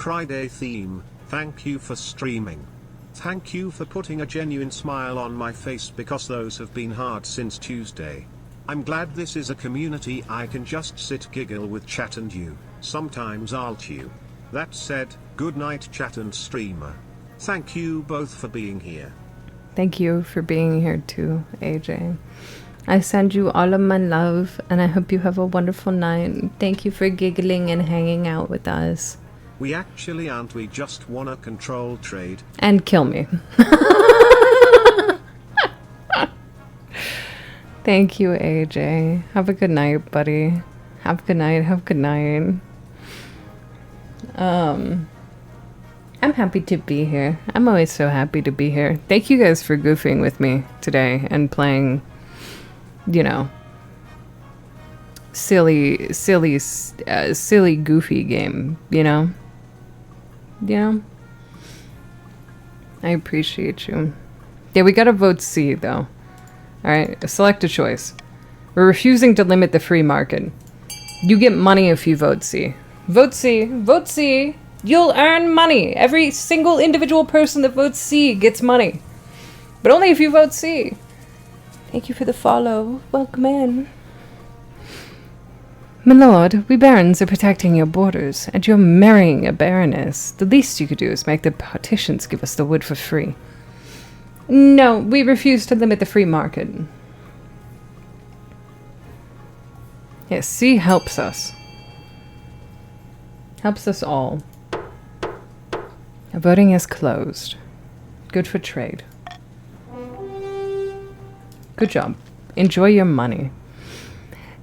Cry Day theme, thank you for streaming. Thank you for putting a genuine smile on my face because those have been hard since Tuesday. I'm glad this is a community I can just sit giggle with chat and you, sometimes alt you. That said, good night chat and streamer. Thank you both for being here. Thank you for being here too, AJ. I send you all of my love and I hope you have a wonderful night. Thank you for giggling and hanging out with us. We actually aren't, we just wanna control trade. And kill me. Thank you, AJ. Have a good night, buddy. Have a good night, have a good night. I'm happy to be here. I'm always so happy to be here. Thank you guys for goofing with me today and playing, you know, silly, goofy game, you know? Yeah. I appreciate you. Yeah, we gotta vote C, though. Alright, select a choice. We're refusing to limit the free market. You get money if you vote C. Vote C. Vote C. You'll earn money. Every single individual person that votes C gets money. But only if you vote C. Thank you for the follow. Welcome in. My lord, we barons are protecting your borders, and you're marrying a baroness. The least you could do is make the politicians give us the wood for free. No, we refuse to limit the free market. Yes, C helps us. Helps us all. Voting is closed. Good for trade. Good job. Enjoy your money.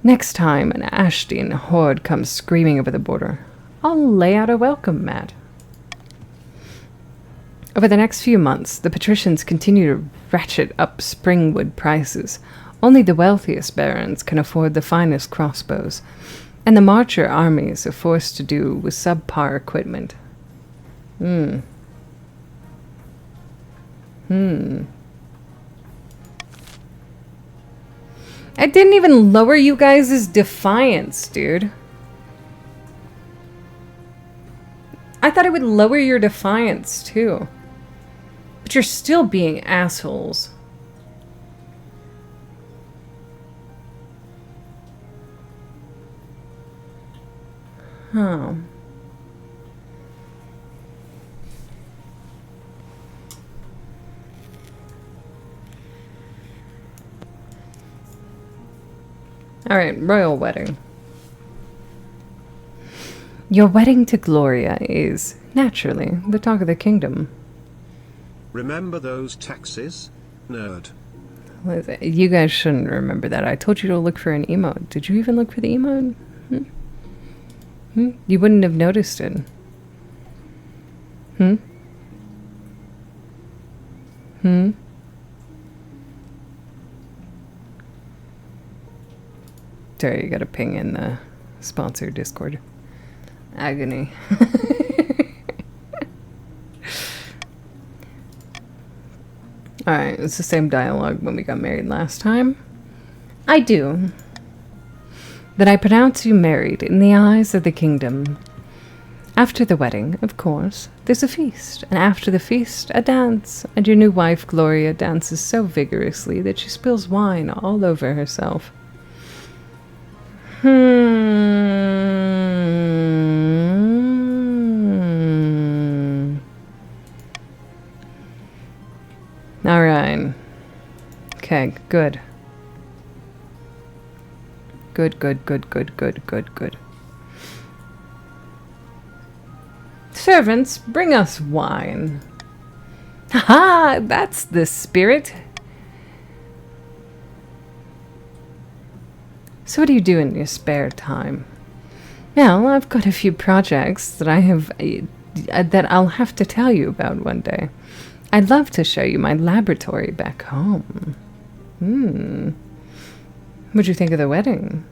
Next time an Ashton horde comes screaming over the border, I'll lay out a welcome mat. Over the next few months, the patricians continue to ratchet up Springwood prices. Only the wealthiest barons can afford the finest crossbows, and the marcher armies are forced to do with subpar equipment. I didn't even lower you guys' defiance, dude. I thought it would lower your defiance, too. But you're still being assholes. Huh. Alright, royal wedding. Your wedding to Gloria is, naturally, the talk of the kingdom. Remember those taxes? Nerd. You guys shouldn't remember that. I told you to look for an emote. Did you even look for the emote? You wouldn't have noticed it. Sorry, you gotta ping in the sponsor Discord. Agony. Alright, it's the same dialogue when we got married last time. I do. That I pronounce you married in the eyes of the kingdom. After the wedding, of course, there's a feast, and after the feast, a dance, and your new wife, Gloria, dances so vigorously that she spills wine all over herself. Alright. Okay, good. Good. Servants, bring us wine. Ha! That's the spirit. So what do you do in your spare time? Well, I've got a few projects that that I'll have to tell you about one day. I'd love to show you my laboratory back home. What'd you think of the wedding?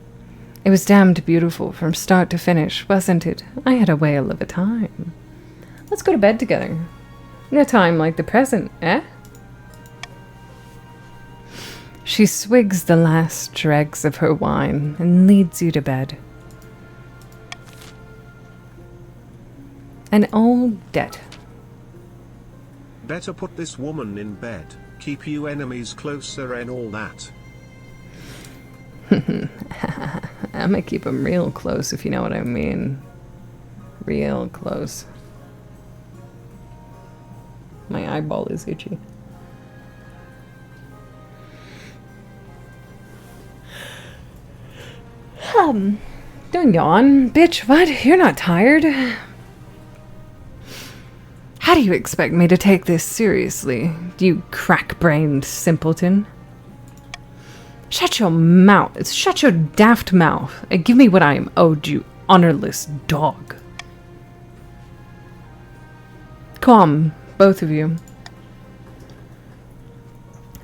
It was damned beautiful from start to finish, wasn't it? I had a whale of a time. Let's go to bed together. In a time like the present, eh? She swigs the last dregs of her wine and leads you to bed. An old debt. Better put this woman in bed, keep you enemies closer and all that. I'ma keep them real close, if you know what I mean. Real close. My eyeball is itchy. Don't yawn. Bitch, what? You're not tired? How do you expect me to take this seriously, you crack-brained simpleton? Shut your mouth. Shut your daft mouth and give me what I am owed, you honorless dog. Come, both of you.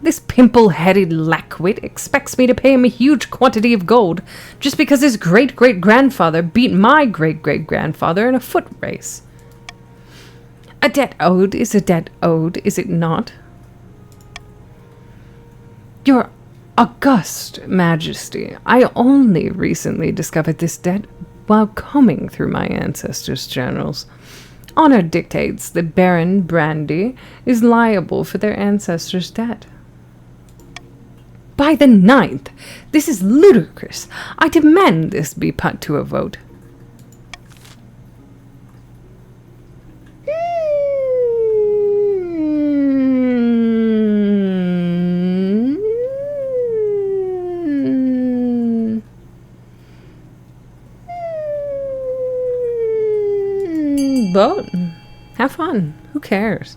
This pimple-headed lackwit expects me to pay him a huge quantity of gold just because his great-great-grandfather beat my great-great-grandfather in a foot race. A debt owed is a debt owed, is it not? Your august majesty, I only recently discovered this debt while combing through my ancestors' journals. Honor dictates that Baron Brandy is liable for their ancestors' debt. By the 9th! This is ludicrous! I demand this be put to a vote. Vote. Have fun. Who cares?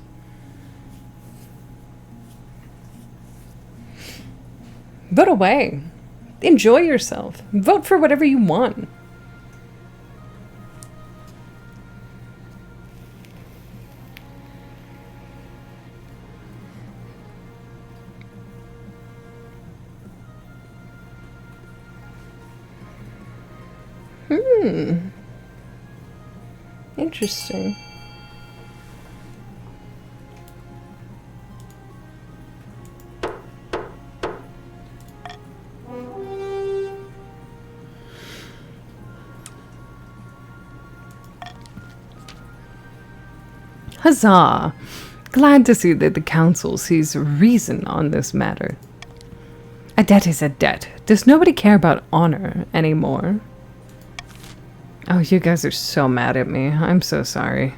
Vote away. Enjoy yourself. Vote for whatever you want. Interesting. Huzzah! Glad to see that the council sees reason on this matter. A debt is a debt. Does nobody care about honor anymore? Oh, you guys are so mad at me. I'm so sorry.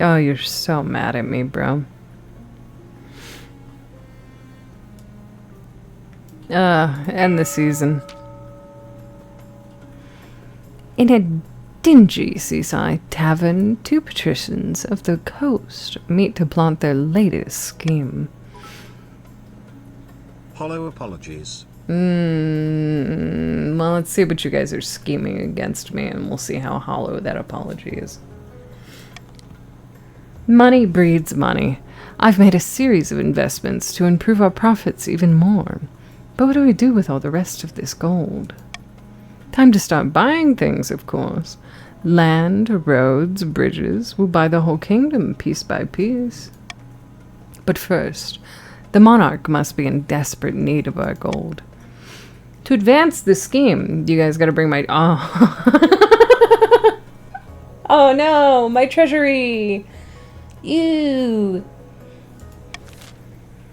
Oh, you're so mad at me, bro. End the season. In a dingy seaside tavern, two patricians of the coast meet to plot their latest scheme. Hollow apologies. Well, let's see what you guys are scheming against me, and we'll see how hollow that apology is. Money breeds money. I've made a series of investments to improve our profits even more. But what do we do with all the rest of this gold? Time to start buying things, of course. Land, roads, bridges. We'll buy the whole kingdom piece by piece. But first, the monarch must be in desperate need of our gold. To advance the scheme, you guys gotta bring my... Oh. Oh no, my treasury! Ew!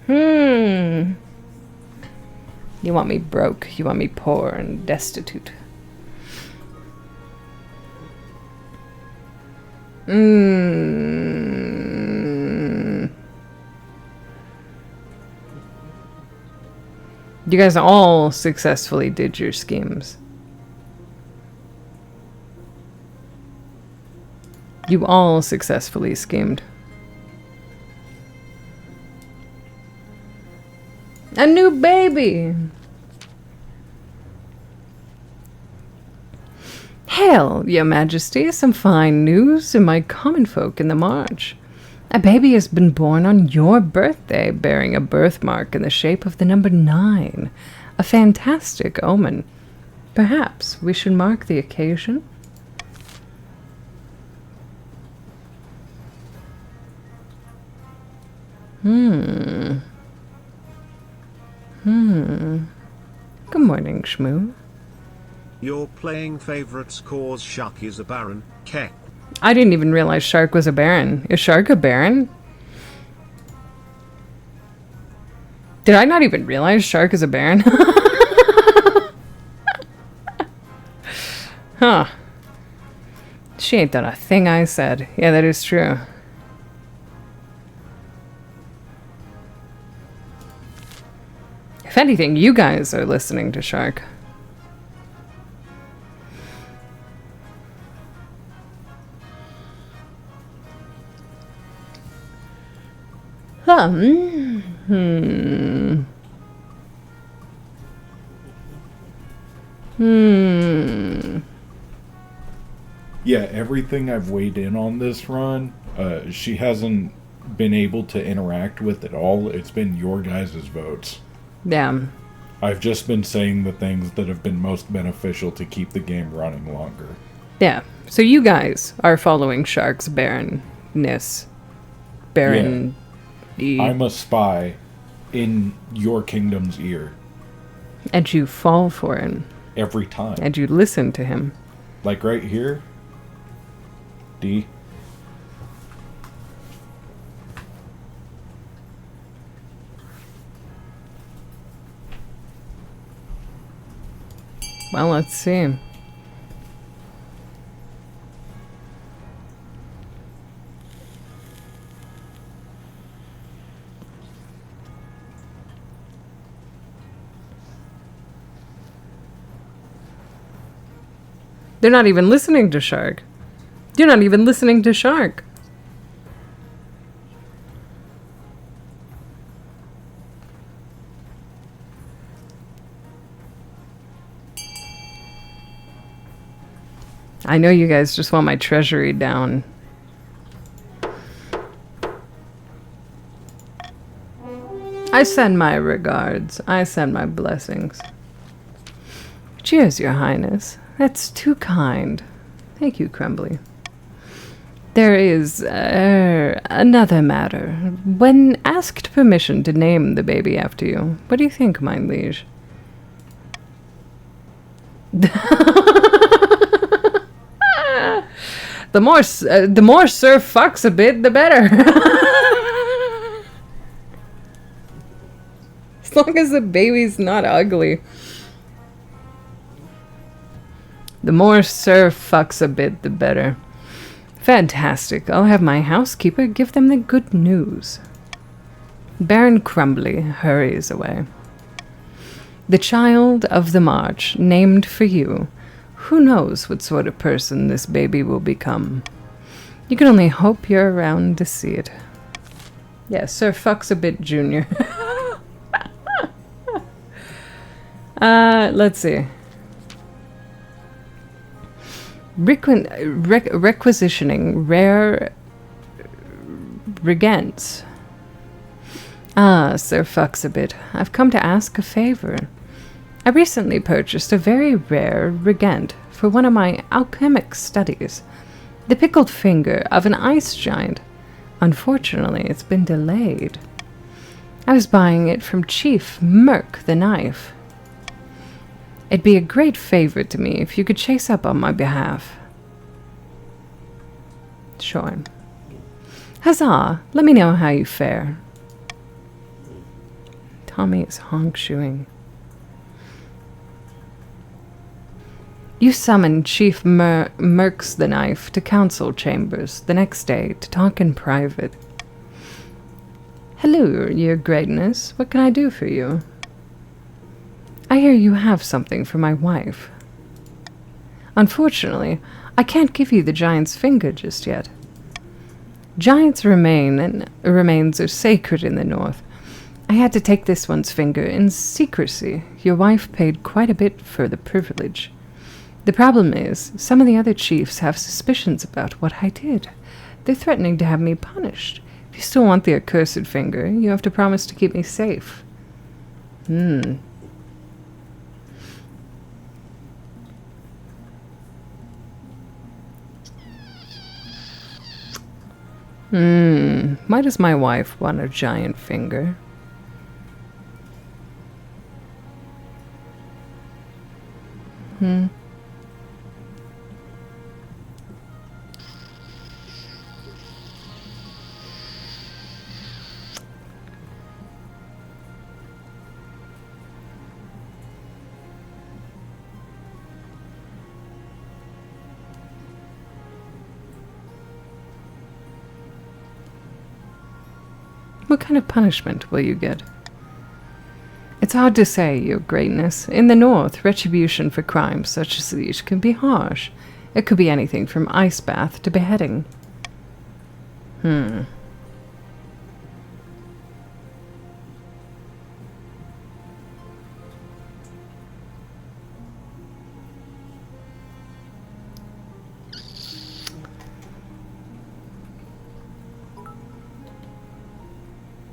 You want me broke, you want me poor and destitute. You guys all successfully did your schemes. You all successfully schemed. A new baby! Hail, your majesty, some fine news to my common folk in the march. A baby has been born on your birthday, bearing a birthmark in the shape of the number 9. A fantastic omen. Perhaps we should mark the occasion? Good morning, Shmoo. Your playing favorites cause Shuck is a baron, Kek. I didn't even realize Shark was a Baron. Is Shark a Baron? Did I not even realize Shark is a Baron? Huh. She ain't done a thing I said. Yeah, that is true. If anything, you guys are listening to Shark. Yeah, everything I've weighed in on this run, she hasn't been able to interact with at all. It's been your guys' votes. Yeah. I've just been saying the things that have been most beneficial to keep the game running longer. Yeah. So you guys are following Shark's barrenness. Baron. Yeah. I'm a spy in your kingdom's ear. And you fall for it. Every time. And you listen to him. Like right here. D. Well, let's see. They're not even listening to Shark. You're not even listening to Shark. I know you guys just want my treasury down. I send my regards. I send my blessings. Cheers, Your Highness. That's too kind. Thank you, Crumbly. There is, another matter. When asked permission to name the baby after you, what do you think, mine liege? The more Sir fucks a bit, the better. As long as the baby's not ugly. The more Sir fucks a bit, the better. Fantastic. I'll have my housekeeper give them the good news. Baron Crumbly hurries away. The child of the march, named for you. Who knows what sort of person this baby will become? You can only hope you're around to see it. Yeah, Sir Fucks a Bit Jr. Let's see. Requisitioning rare regents. Ah, Sir Fucks a Bit, I've come to ask a favor. I recently purchased a very rare regent for one of my alchemic studies. The pickled finger of an ice giant. Unfortunately, it's been delayed. I was buying it from Chief Merc the Knife. It'd be a great favor to me if you could chase up on my behalf. Sure. Huzzah! Let me know how you fare. Tommy is honk-shoeing. You summon Chief Mercs the Knife to council chambers the next day to talk in private. Hello, your greatness. What can I do for you? I hear you have something for my wife. Unfortunately, I can't give you the giant's finger just yet. Giant's remains are sacred in the north. I had to take this one's finger in secrecy. Your wife paid quite a bit for the privilege. The problem is, some of the other chiefs have suspicions about what I did. They're threatening to have me punished. If you still want the accursed finger, you have to promise to keep me safe. Why does my wife want a giant finger? What kind of punishment will you get? It's hard to say, Your Greatness. In the north, retribution for crimes such as these can be harsh. It could be anything from ice bath to beheading.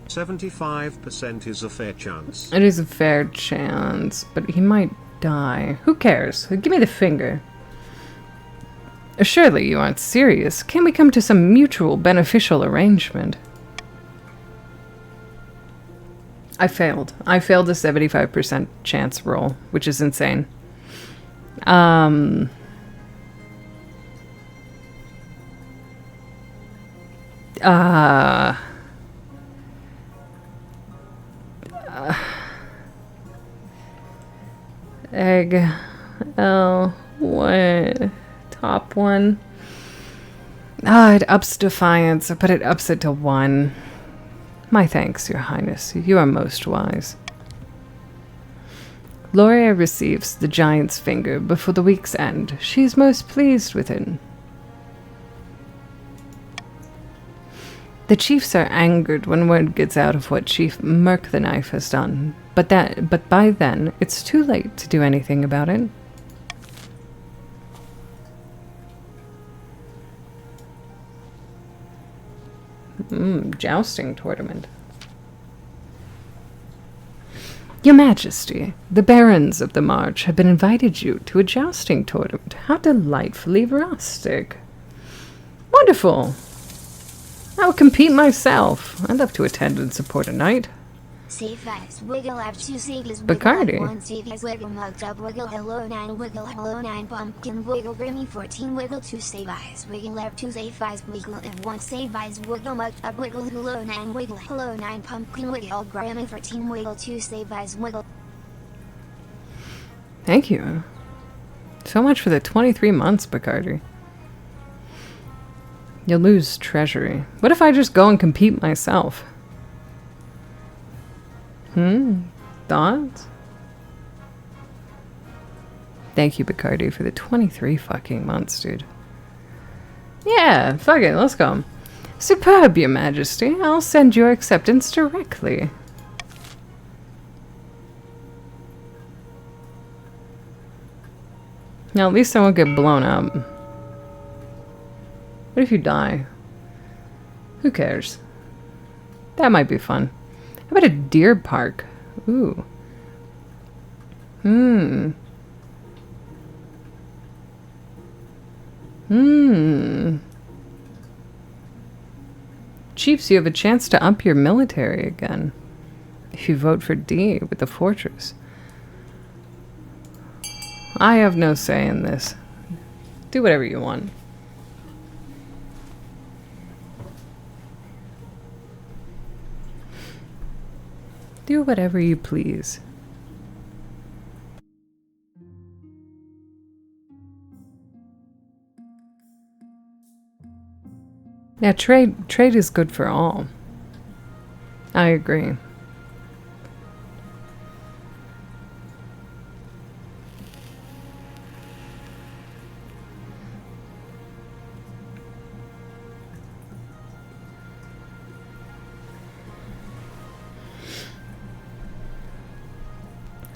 75% is a fair chance. It is a fair chance, but he might die. Who cares? Give me the finger. Surely you aren't serious. Can we come to some mutual beneficial arrangement? I failed. I failed a 75% chance roll, which is insane. Egg. L. What? Top one. It ups defiance, but it ups it to 1. My thanks, Your Highness. You are most wise. Gloria receives the giant's finger before the week's end. She is most pleased with it. The chiefs are angered when word gets out of what Chief Merc the Knife has done, but by then, it's too late to do anything about it. Jousting tournament. Your Majesty, the barons of the March have been invited you to a jousting tournament. How delightfully rustic. Wonderful. I will compete myself. I'd love to attend and support a knight. Bacardi. Wiggle mugged up, wiggle hello 9, wiggle hello 9, pumpkin, wiggle Grimmy 14, wiggle 2 save eyes, wiggle left 2 save eyes, wiggle and 1 save eyes, wiggle mugged up, wiggle hello 9, wiggle hello 9, pumpkin, wiggle Grimmy 14, wiggle 2 save eyes, wiggle. Thank you. So much for the 23 months, Bacardi. You'll lose treasury. What if I just go and compete myself? Thoughts? Thank you, Bacardi, for the 23 fucking months, dude. Yeah, fuck it, let's go. Superb, Your Majesty. I'll send your acceptance directly. Now, at least I won't get blown up. What if you die? Who cares? That might be fun. How about a deer park? Ooh. Chiefs, you have a chance to up your military again. If you vote for D with the fortress. I have no say in this. Do whatever you want. Do whatever you please. Yeah, trade is good for all. I agree.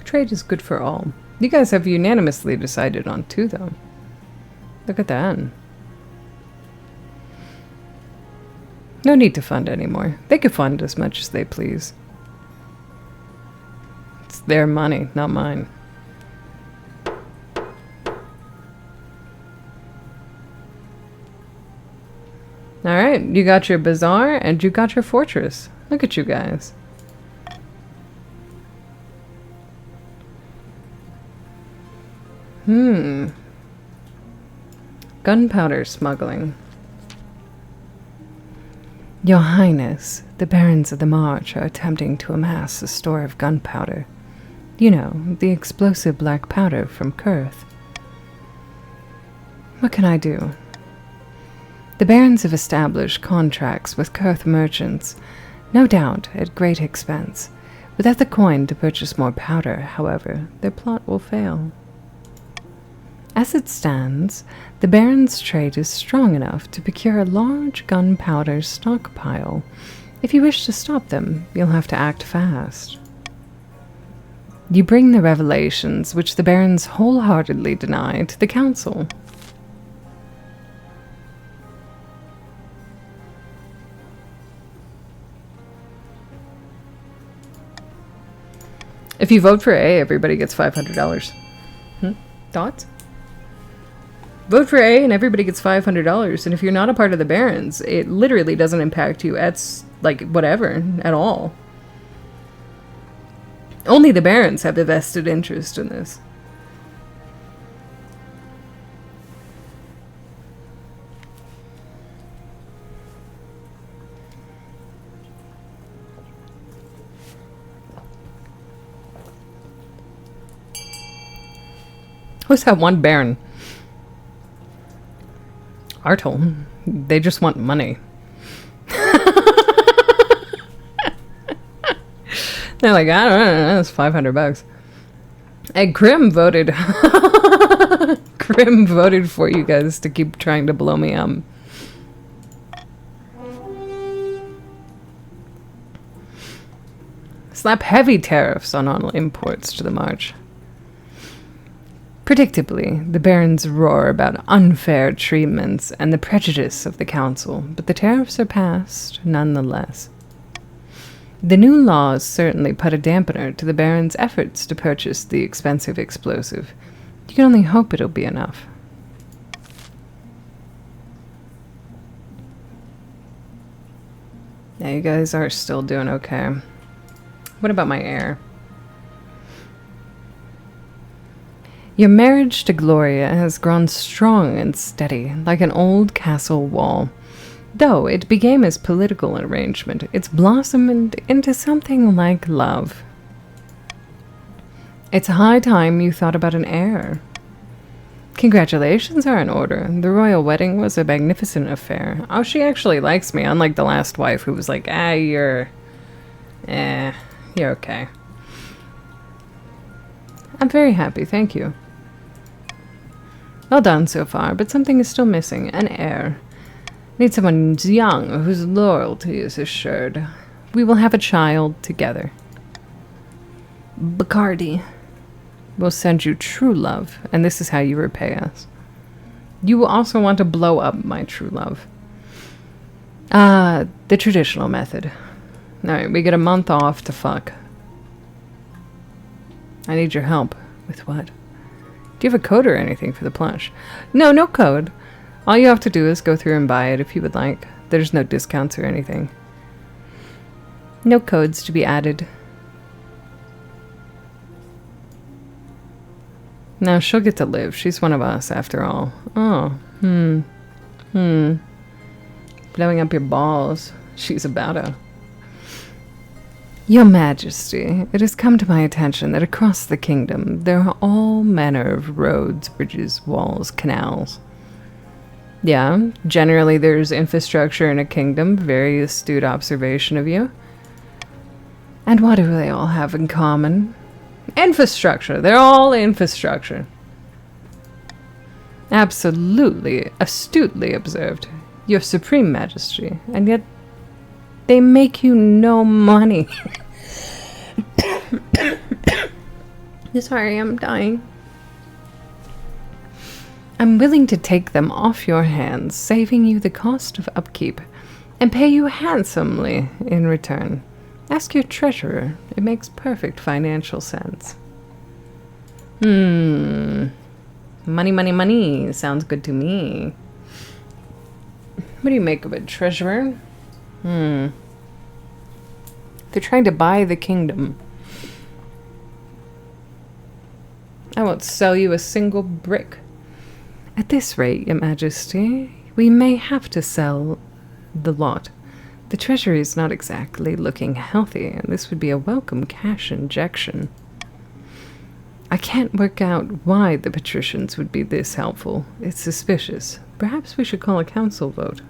Trade is good for all. You guys have unanimously decided on 2, though. Look at that. No need to fund anymore. They can fund as much as they please. It's their money, not mine. Alright, you got your bazaar and you got your fortress. Look at you guys. Gunpowder smuggling. Your Highness, the barons of the March are attempting to amass a store of gunpowder. You know, the explosive black powder from Kurth. What can I do? The barons have established contracts with Kurth merchants No doubt at great expense. Without the coin to purchase more powder, however, their plot will fail. As it stands, the Baron's trade is strong enough to procure a large gunpowder stockpile. If you wish to stop them, you'll have to act fast. You bring the revelations which the Barons wholeheartedly deny to the Council. If you vote for A, everybody gets $500. Thoughts? Vote for A and everybody gets $500. And if you're not a part of the Barons, it literally doesn't impact you at, like, whatever, at all. Only the Barons have a vested interest in this. Who's that one Baron? Artel. They just want money. They're like, I don't know, that's $500. And Grim voted. Grim voted for you guys to keep trying to blow me up. Slap heavy tariffs on all imports to the march. Predictably, the Barons roar about unfair treatments and the prejudice of the Council, but the tariffs are passed nonetheless. The new laws certainly put a dampener to the Barons' efforts to purchase the expensive explosive. You can only hope it'll be enough. Yeah, you guys are still doing okay. What about my heir? Your marriage to Gloria has grown strong and steady, like an old castle wall. Though it became his political arrangement, it's blossomed into something like love. It's high time you thought about an heir. Congratulations are in order. The royal wedding was a magnificent affair. Oh, she actually likes me, unlike the last wife who was like, you're okay. I'm very happy, thank you. Well done so far, but something is still missing. An heir. Need someone young, whose loyalty is assured. We will have a child together. Bacardi. We'll send you true love, and this is how you repay us. You will also want to blow up my true love. The traditional method. Alright, we get a month off to fuck. I need your help. With what? Do you have a code or anything for the plush? No, no code. All you have to do is go through and buy it if you would like. There's no discounts or anything. No codes to be added. Now she'll get to live. She's one of us, after all. Oh, Blowing up your balls. She's about to. Your Majesty, it has come to my attention that across the kingdom there are all manner of roads, bridges, walls, canals. Yeah, generally there's infrastructure in a kingdom. Very astute observation of you. And what do they all have in common? Infrastructure. They're all infrastructure. Absolutely, astutely observed. Your Supreme Majesty. And yet they make you no money. Sorry, I'm dying. I'm willing to take them off your hands, saving you the cost of upkeep, and pay you handsomely in return. Ask your treasurer. It makes perfect financial sense. Money, money, money. Sounds good to me. What do you make of it, treasurer? They're trying to buy the kingdom. I won't sell you a single brick. At this rate, Your Majesty, we may have to sell the lot. The treasury is not exactly looking healthy, and this would be a welcome cash injection. I can't work out why the patricians would be this helpful. It's suspicious. Perhaps we should call a council vote.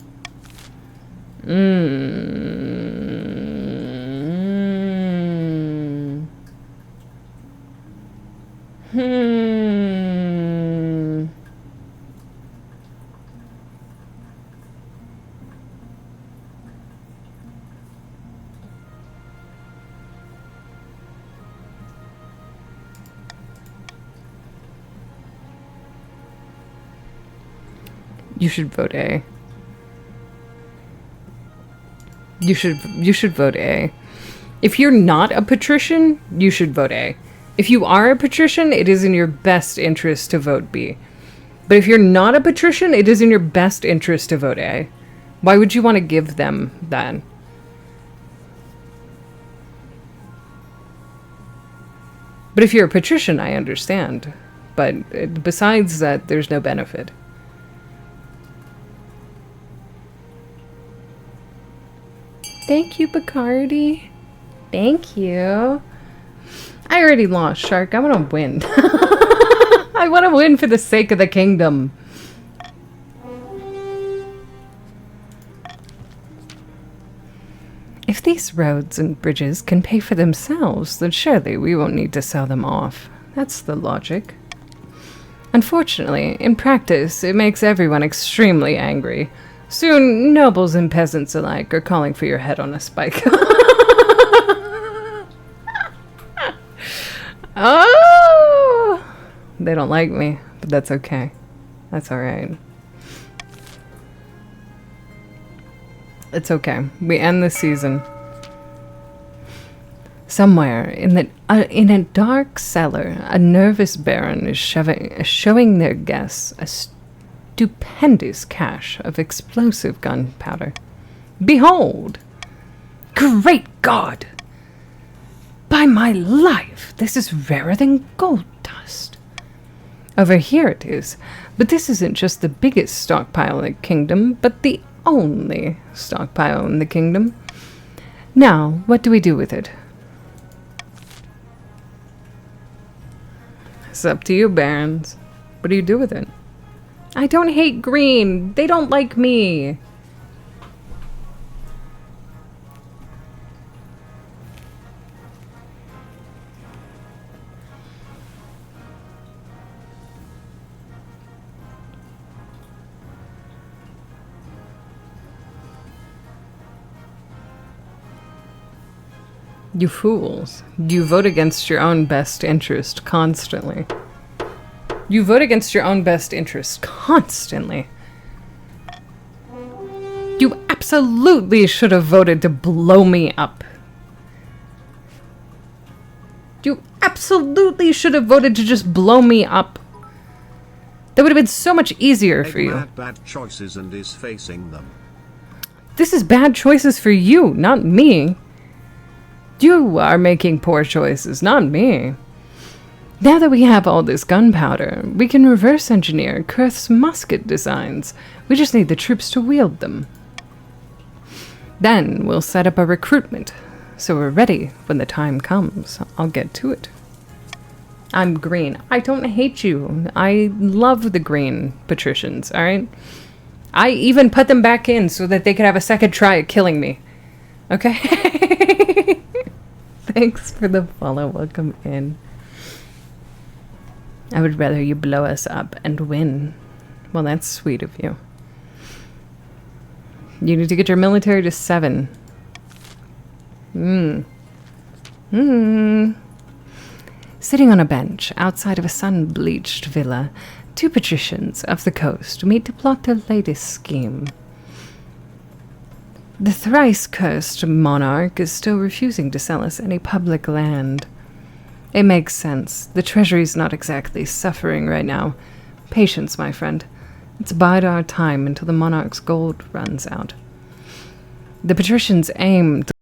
You should vote A. You should vote A. If you're not a patrician, you should vote A. If you are a patrician, it is in your best interest to vote B. But if you're not a patrician, it is in your best interest to vote A. Why would you want to give them that? But if you're a patrician, I understand. But besides that, there's no benefit. Thank you, Bacardi. Thank you. I already lost, Shark. I want to win. I want to win for the sake of the kingdom. If these roads and bridges can pay for themselves, then surely we won't need to sell them off. That's the logic. Unfortunately, in practice, it makes everyone extremely angry. Soon, nobles and peasants alike are calling for your head on a spike. Oh! They don't like me, but that's okay. That's alright. It's okay. We end the season. Somewhere in a dark cellar, a nervous baron is showing their guests a stupendous cache of explosive gunpowder. Behold! Great God! By my life, this is rarer than gold dust. Over here it is, but this isn't just the biggest stockpile in the kingdom, but the only stockpile in the kingdom. Now, what do we do with it? It's up to you, barons. What do you do with it? I don't hate green. They don't like me. You fools. You vote against your own best interest constantly. You vote against your own best interest constantly. You absolutely should have voted to blow me up. You absolutely should have voted to just blow me up. That would have been so much easier for you. Bad choices and is facing them. This is bad choices for you, not me. You are making poor choices, not me. Now that we have all this gunpowder, we can reverse engineer Kurth's musket designs. We just need the troops to wield them. Then we'll set up a recruitment, so we're ready when the time comes. I'll get to it. I'm green. I don't hate you. I love the green patricians, alright? I even put them back in so that they could have a second try at killing me. Okay? Thanks for the follow. Welcome in. I would rather you blow us up and win. Well, that's sweet of you. You need to get your military to 7. Sitting on a bench outside of a sun-bleached villa, 2 patricians of the coast meet to plot their latest scheme. The thrice-cursed monarch is still refusing to sell us any public land. It makes sense. The treasury's not exactly suffering right now. Patience, my friend. Let's bide our time until the monarch's gold runs out. The patricians aim to